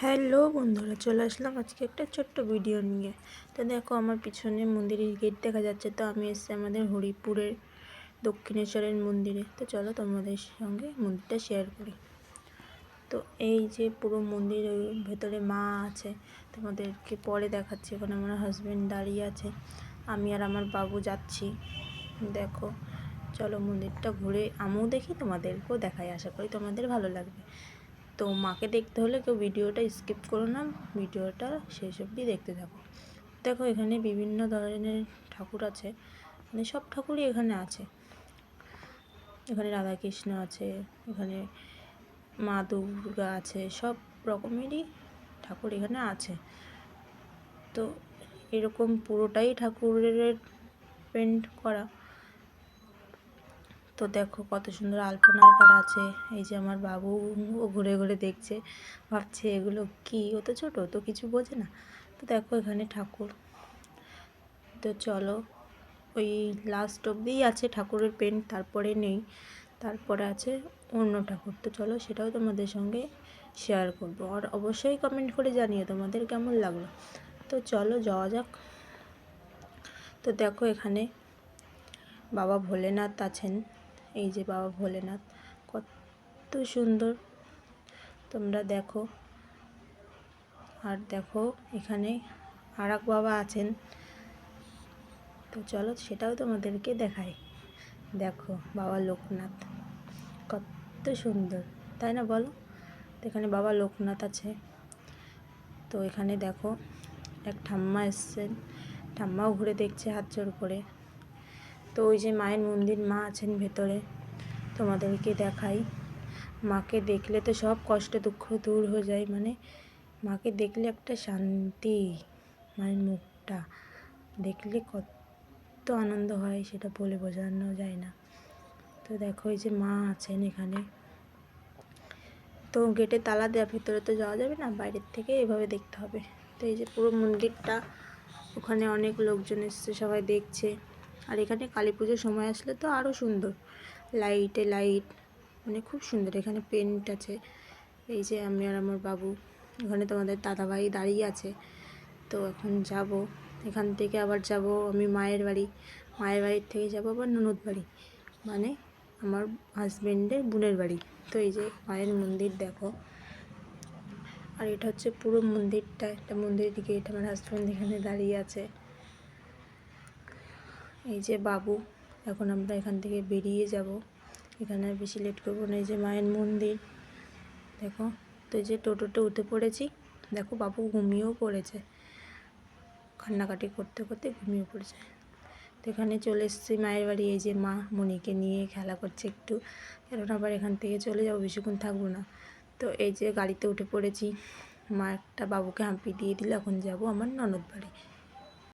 Hello বন্ধুরা, চলে আসলাম আজকে একটা ছোট্ট ভিডিও নিয়ে। তো দেখো, আমার পিছনে মন্দিরের গেট দেখা যাচ্ছে। তো আমি এসেছি আমাদের হরিপুরের দক্ষিণেশ্বরের মন্দিরে। তো চলো তোমাদের সঙ্গে মন্দিরটা শেয়ার করি। তো এই যে পুরো মন্দিরের ভেতরে মা আছে, তোমাদেরকে পরে দেখাচ্ছি। ওখানে আমার হাজব্যান্ড দাঁড়িয়ে আছে, আমি আর আমার বাবু যাচ্ছি। দেখো, চলো মন্দিরটা ঘুরে আমিও দেখি, তোমাদেরকেও দেখাই। আশা করি তোমাদের ভালো লাগবে। তো মাকে দেখতে হলে কেউ ভিডিওটা স্কিপ করো না, ভিডিওটা শেষ অবধি দেখতে থাকো। দেখো, এখানে বিভিন্ন ধরনের ঠাকুর আছে, মানে সব ঠাকুরই এখানে আছে। এখানে রাধাকৃষ্ণ আছে, এখানে মা দুর্গা আছে, সব রকমেরই ঠাকুর এখানে আছে। তো এরকম পুরোটাই ঠাকুরের পেন্ট করা। তো দেখো কত সুন্দর আলপনা করা আছে। এই যে আমার বাবু ও ঘুরে ঘুরে দেখছে, ভাবছে এগুলো কি, ও তো ছোটো, তো কিছু বোঝে না। তো দেখো এখানে ঠাকুর। তো চলো, ওই লাস্ট অবধিই আছে ঠাকুরের পেন্ট, তারপরে নেই। তারপরে আছে অন্য ঠাকুর। তো চলো সেটাও তোমাদের সঙ্গে শেয়ার করবো, আর অবশ্যই কমেন্ট করে জানিও তোমাদের কেমন লাগলো। তো চলো যাওয়া যাক। তো দেখো এখানে বাবা ভোলেনাথ আছেন। এই যে বাবা ভোলেনাথ, কত সুন্দর, তোমরা দেখো। আর দেখো এখানে আর এক বাবা আছেন। তো চলো সেটাও তোমাদেরকে দেখাই। দেখো বাবা লোকনাথ, কত সুন্দর, তাই না বলো? তো এখানে বাবা লোকনাথ আছে। তো এখানে দেখো এক ঠাম্মা এসছেন, ঠাম্মাও ঘুরে দেখছে হাত জোড় করে। তো ওই যে মায়ের মন্দির, মা আছেন ভেতরে, তোমাদেরকে দেখাই। মাকে দেখলে তো সব কষ্ট দুঃখ দূর হয়ে যায়, মানে মাকে দেখলে একটা শান্তি, মায়ের মুখটা দেখলে কত আনন্দ হয় সেটা বলে বোঝানো যায় না। তো দেখো এই যে মা আছেন এখানে। তো গেটে তালা দেওয়া, ভিতরে তো যাওয়া যাবে না, বাইরের থেকে এভাবে দেখতে হবে। তো এই যে পুরো মন্দিরটা, ওখানে অনেক লোকজন এসছে, সবাই দেখছে। আর এখানে কালী পুজোর সময় আসলে তো আরও সুন্দর, লাইটে লাইট, মানে খুব সুন্দর। এখানে পেন্ট আছে। এই যে আমি আর আমার বাবু, এখানে তোমাদের দাদাভাই দাঁড়িয়ে আছে। তো এখন যাব, এখান থেকে আবার যাব আমি মায়ের বাড়ি, মায়ের বাড়ির থেকে যাব আবার ননদ বাড়ি, মানে আমার হাজব্যান্ডের বোনের বাড়ি। তো এই যে মায়ের মন্দির দেখো, আর এটা হচ্ছে পুরো মন্দিরটা, একটা মন্দিরের দিকে এটা আমার হাজব্যান্ড এখানে দাঁড়িয়ে আছে। এই যে বাবু, এখন আমরা এখান থেকে বেরিয়ে যাব, এখানে আর বেশি লেট করবো না। এই যে মায়ের মন্দির দেখো। তো এই যে টোটোতে উঠে পড়েছি। দেখো বাবু ঘুমিয়েও পড়েছে, কান্নাকাটি করতে করতে ঘুমিয়ে পড়েছে। তো এখানে চলে এসেছি মায়ের বাড়ি। এই যে মা মনিকে নিয়ে খেলা করছে একটু, কারণ আবার এখান থেকে চলে যাবো, বেশিক্ষণ থাকবো না। তো এই যে গাড়িতে উঠে পড়েছি, মা একটা বাবুকে হাঁপি দিয়ে দিল, এখন যাব আমার ননদ বাড়ি।